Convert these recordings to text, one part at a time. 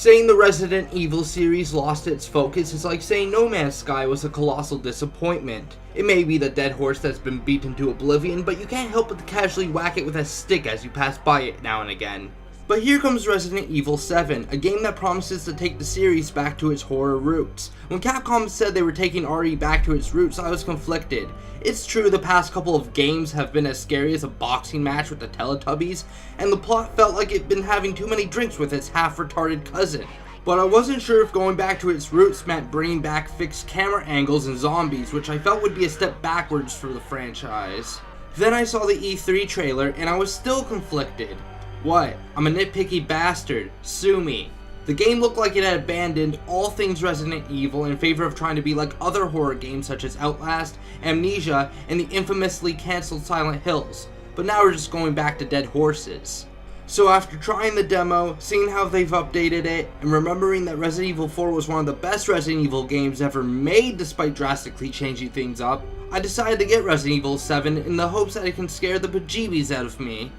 Saying the Resident Evil series lost its focus is like saying No Man's Sky was a colossal disappointment. It may be the dead horse that's been beaten to oblivion, but you can't help but to casually whack it with a stick as you pass by it now and again. But here comes Resident Evil 7, a game that promises to take the series back to its horror roots. When Capcom said they were taking RE back to its roots, I was conflicted. It's true the past couple of games have been as scary as a boxing match with the Teletubbies, and the plot felt like it'd been having too many drinks with its half-retarded cousin. But I wasn't sure if going back to its roots meant bringing back fixed camera angles and zombies, which I felt would be a step backwards for the franchise. Then I saw the E3 trailer, and I was still conflicted. What? I'm a nitpicky bastard. Sue me. The game looked like it had abandoned all things Resident Evil in favor of trying to be like other horror games such as Outlast, Amnesia, and the infamously cancelled Silent Hills. But now we're just going back to dead horses. So after trying the demo, seeing how they've updated it, and remembering that Resident Evil 4 was one of the best Resident Evil games ever made despite drastically changing things up, I decided to get Resident Evil 7 in the hopes that it can scare the bejeebies out of me.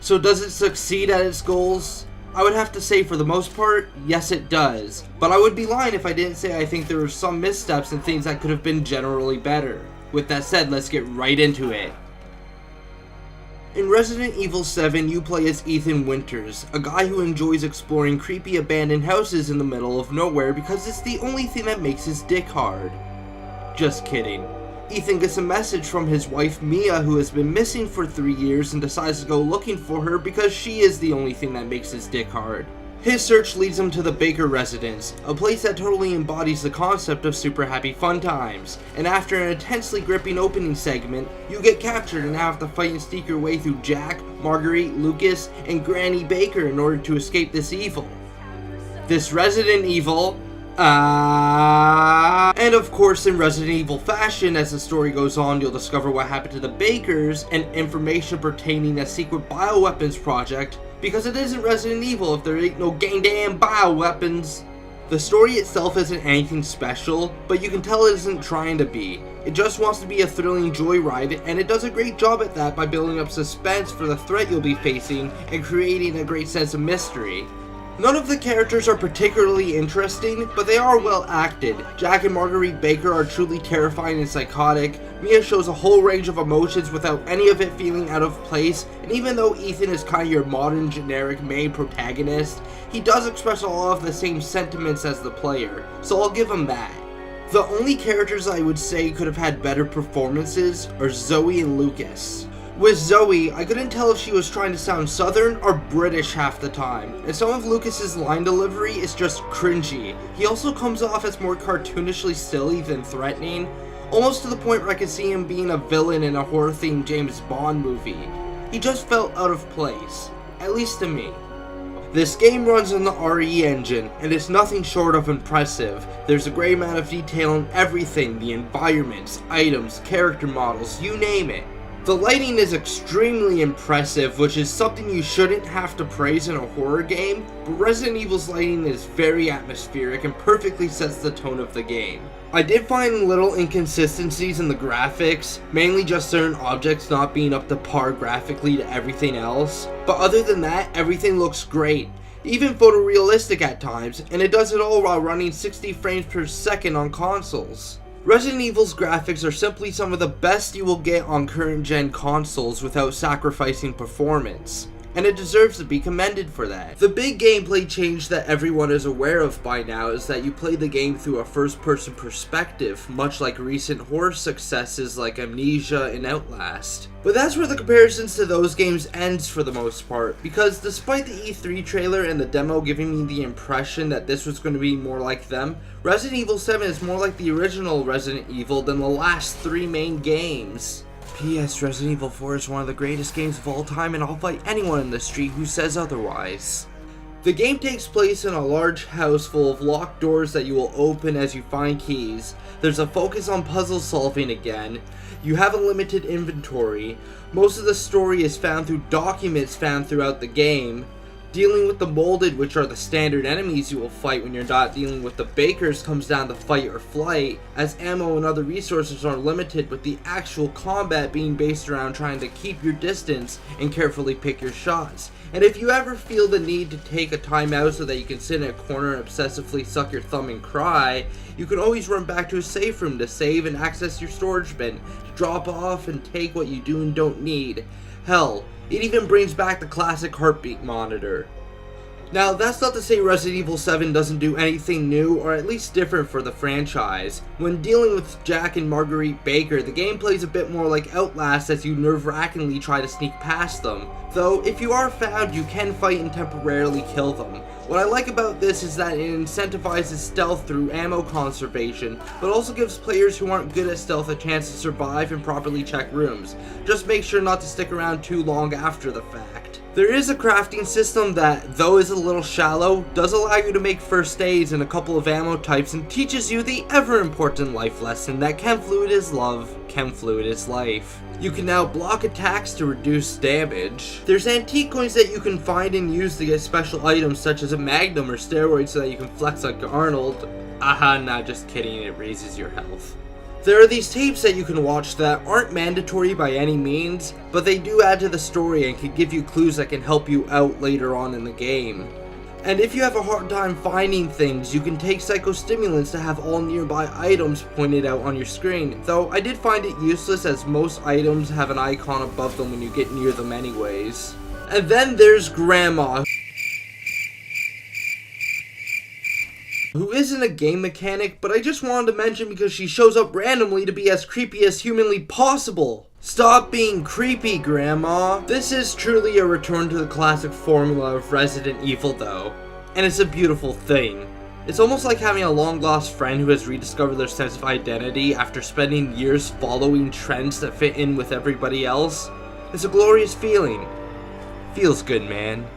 So does it succeed at its goals? I would have to say for the most part, yes it does. But I would be lying if I didn't say I think there were some missteps and things that could have been generally better. With that said, let's get right into it. In Resident Evil 7, you play as Ethan Winters, a guy who enjoys exploring creepy abandoned houses in the middle of nowhere because it's the only thing that makes his dick hard. Just kidding. Ethan gets a message from his wife Mia, who has been missing for 3 years, and decides to go looking for her because she is the only thing that makes his dick hard. His search leads him to the Baker residence, a place that totally embodies the concept of super happy fun times. And after an intensely gripping opening segment, you get captured and have to fight and sneak your way through Jack, Marguerite, Lucas, and Granny Baker in order to escape this evil. This Resident Evil... And of course, in Resident Evil fashion, as the story goes on, you'll discover what happened to the Bakers and information pertaining to a secret bioweapons project, because it isn't Resident Evil if there ain't no damn bioweapons. The story itself isn't anything special, but you can tell it isn't trying to be. It just wants to be a thrilling joyride, and it does a great job at that by building up suspense for the threat you'll be facing and creating a great sense of mystery. None of the characters are particularly interesting, but they are well acted. Jack and Marguerite Baker are truly terrifying and psychotic. Mia shows a whole range of emotions without any of it feeling out of place, and even though Ethan is kind of your modern generic main protagonist, he does express a lot of the same sentiments as the player, so I'll give him that. The only characters I would say could have had better performances are Zoe and Lucas. With Zoe, I couldn't tell if she was trying to sound southern or British half the time, and some of Lucas's line delivery is just cringy. He also comes off as more cartoonishly silly than threatening, almost to the point where I could see him being a villain in a horror-themed James Bond movie. He just felt out of place, at least to me. This game runs on the RE engine, and it's nothing short of impressive. There's a great amount of detail in everything, the environments, items, character models, you name it. The lighting is extremely impressive, which is something you shouldn't have to praise in a horror game, but Resident Evil's lighting is very atmospheric and perfectly sets the tone of the game. I did find little inconsistencies in the graphics, mainly just certain objects not being up to par graphically to everything else, but other than that, everything looks great. Even photorealistic at times, and it does it all while running 60 frames per second on consoles. Resident Evil's graphics are simply some of the best you will get on current gen consoles without sacrificing performance, and it deserves to be commended for that. The big gameplay change that everyone is aware of by now is that you play the game through a first-person perspective, much like recent horror successes like Amnesia and Outlast. But that's where the comparisons to those games ends for the most part, because despite the E3 trailer and the demo giving me the impression that this was going to be more like them, Resident Evil 7 is more like the original Resident Evil than the last 3 main games. P.S. Resident Evil 4 is one of the greatest games of all time, and I'll fight anyone in the street who says otherwise. The game takes place in a large house full of locked doors that you will open as you find keys. There's a focus on puzzle solving again. You have a limited inventory. Most of the story is found through documents found throughout the game. Dealing with the molded, which are the standard enemies you will fight when you're not dealing with the bakers, comes down to fight or flight, as ammo and other resources are limited, with the actual combat being based around trying to keep your distance and carefully pick your shots. And if you ever feel the need to take a timeout so that you can sit in a corner and obsessively suck your thumb and cry, you can always run back to a safe room to save and access your storage bin, to drop off and take what you do and don't need. Hell, it even brings back the classic heartbeat monitor. Now, that's not to say Resident Evil 7 doesn't do anything new, or at least different for the franchise. When dealing with Jack and Marguerite Baker, the game plays a bit more like Outlast as you nerve-wrackingly try to sneak past them. Though, if you are found, you can fight and temporarily kill them. What I like about this is that it incentivizes stealth through ammo conservation, but also gives players who aren't good at stealth a chance to survive and properly check rooms. Just make sure not to stick around too long after the fact. There is a crafting system that, though is a little shallow, does allow you to make first aids in a couple of ammo types and teaches you the ever-important life lesson that chem fluid is love, chem fluid is life. You can now block attacks to reduce damage. There's antique coins that you can find and use to get special items such as a magnum or steroids so that you can flex like Arnold. Aha, nah, just kidding, it raises your health. There are these tapes that you can watch that aren't mandatory by any means, but they do add to the story and can give you clues that can help you out later on in the game. And if you have a hard time finding things, you can take psychostimulants to have all nearby items pointed out on your screen, though I did find it useless as most items have an icon above them when you get near them anyways. And then there's Grandma, who isn't a game mechanic, but I just wanted to mention because she shows up randomly to be as creepy as humanly possible. Stop being creepy, Grandma. This is truly a return to the classic formula of Resident Evil though, and it's a beautiful thing. It's almost like having a long-lost friend who has rediscovered their sense of identity after spending years following trends that fit in with everybody else. It's a glorious feeling. Feels good, man.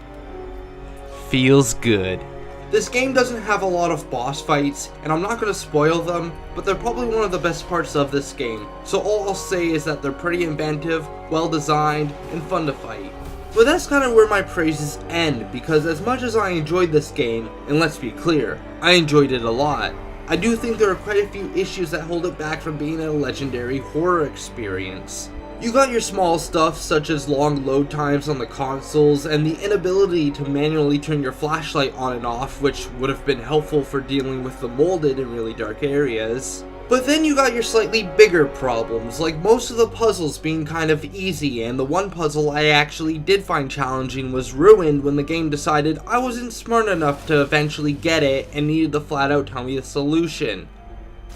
Feels good. This game doesn't have a lot of boss fights, and I'm not going to spoil them, but they're probably one of the best parts of this game, so all I'll say is that they're pretty inventive, well designed, and fun to fight. But that's kind of where my praises end, because as much as I enjoyed this game, and let's be clear, I enjoyed it a lot, I do think there are quite a few issues that hold it back from being a legendary horror experience. You got your small stuff such as long load times on the consoles and the inability to manually turn your flashlight on and off, which would have been helpful for dealing with the molded in really dark areas. But then you got your slightly bigger problems, like most of the puzzles being kind of easy, and the one puzzle I actually did find challenging was ruined when the game decided I wasn't smart enough to eventually get it and needed to flat out tell me the solution.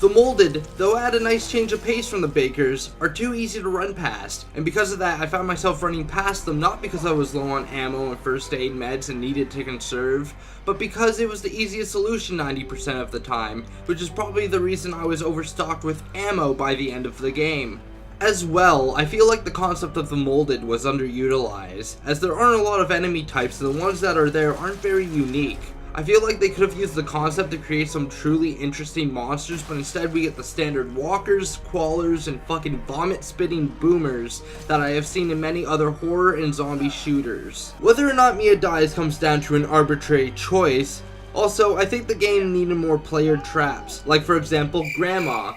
The molded, though add a nice change of pace from the bakers, are too easy to run past, and because of that I found myself running past them not because I was low on ammo and first aid meds and needed to conserve, but because it was the easiest solution 90% of the time, which is probably the reason I was overstocked with ammo by the end of the game. As well, I feel like the concept of the molded was underutilized, as there aren't a lot of enemy types and the ones that are there aren't very unique. I feel like they could have used the concept to create some truly interesting monsters, but instead we get the standard walkers, crawlers, and fucking vomit-spitting boomers that I have seen in many other horror and zombie shooters. Whether or not Mia dies comes down to an arbitrary choice. Also, I think the game needed more player traps, like for example, Grandma.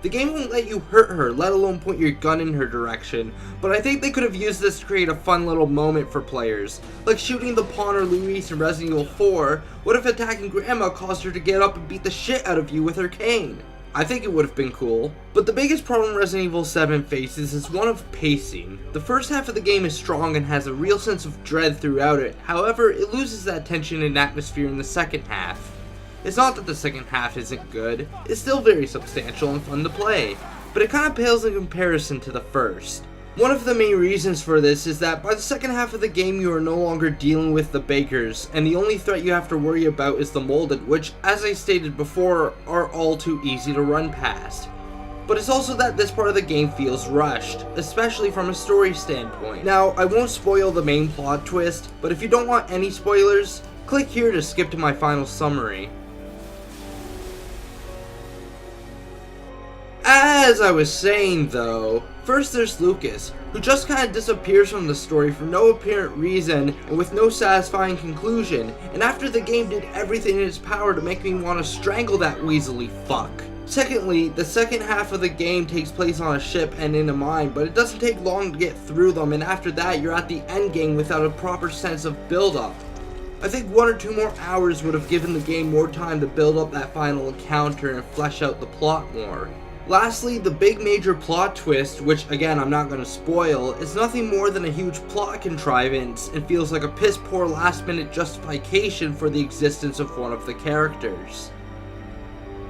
The game won't let you hurt her, let alone point your gun in her direction, but I think they could have used this to create a fun little moment for players. Like shooting the pawn or Louise in Resident Evil 4, what if attacking Grandma caused her to get up and beat the shit out of you with her cane? I think it would have been cool. But the biggest problem Resident Evil 7 faces is one of pacing. The first half of the game is strong and has a real sense of dread throughout it, however, it loses that tension and atmosphere in the second half. It's not that the second half isn't good, it's still very substantial and fun to play, but it kind of pales in comparison to the first. One of the main reasons for this is that by the second half of the game you are no longer dealing with the bakers, and the only threat you have to worry about is the molded, which, as I stated before, are all too easy to run past. But it's also that this part of the game feels rushed, especially from a story standpoint. Now, I won't spoil the main plot twist, but if you don't want any spoilers, click here to skip to my final summary. As I was saying though, first there's Lucas, who just kinda disappears from the story for no apparent reason and with no satisfying conclusion, and after the game did everything in its power to make me want to strangle that weaselly fuck. Secondly, the second half of the game takes place on a ship and in a mine, but it doesn't take long to get through them, and after that you're at the end game without a proper sense of build-up. I think 1 or 2 more hours would have given the game more time to build up that final encounter and flesh out the plot more. Lastly, the big major plot twist, which again I'm not going to spoil, is nothing more than a huge plot contrivance and feels like a piss poor last minute justification for the existence of one of the characters.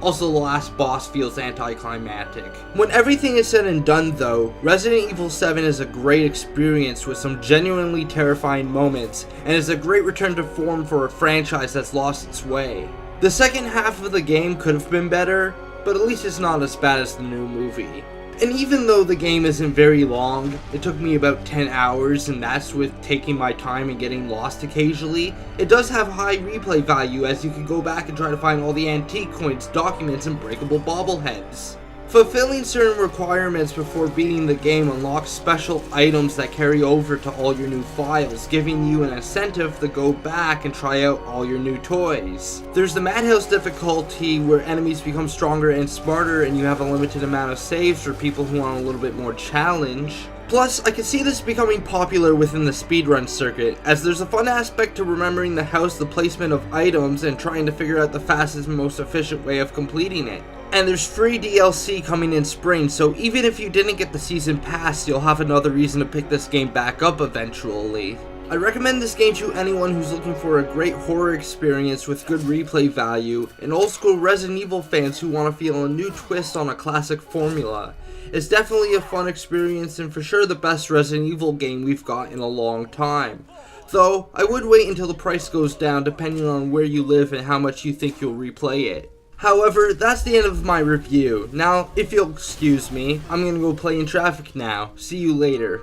Also, the last boss feels anticlimactic. When everything is said and done though, Resident Evil 7 is a great experience with some genuinely terrifying moments, and is a great return to form for a franchise that's lost its way. The second half of the game could have been better, but at least it's not as bad as the new movie. And even though the game isn't very long, it took me about 10 hours, and that's with taking my time and getting lost occasionally, it does have high replay value as you can go back and try to find all the antique coins, documents, and breakable bobbleheads. Fulfilling certain requirements before beating the game unlocks special items that carry over to all your new files, giving you an incentive to go back and try out all your new toys. There's the Madhouse difficulty where enemies become stronger and smarter and you have a limited amount of saves for people who want a little bit more challenge. Plus, I can see this becoming popular within the speedrun circuit, as there's a fun aspect to remembering the house, the placement of items, and trying to figure out the fastest and most efficient way of completing it. And there's free DLC coming in spring, so even if you didn't get the season pass, you'll have another reason to pick this game back up eventually. I recommend this game to anyone who's looking for a great horror experience with good replay value, and old school Resident Evil fans who want to feel a new twist on a classic formula. It's definitely a fun experience and for sure the best Resident Evil game we've got in a long time. Though, I would wait until the price goes down depending on where you live and how much you think you'll replay it. However, that's the end of my review. Now, if you'll excuse me, I'm gonna go play in traffic now. See you later.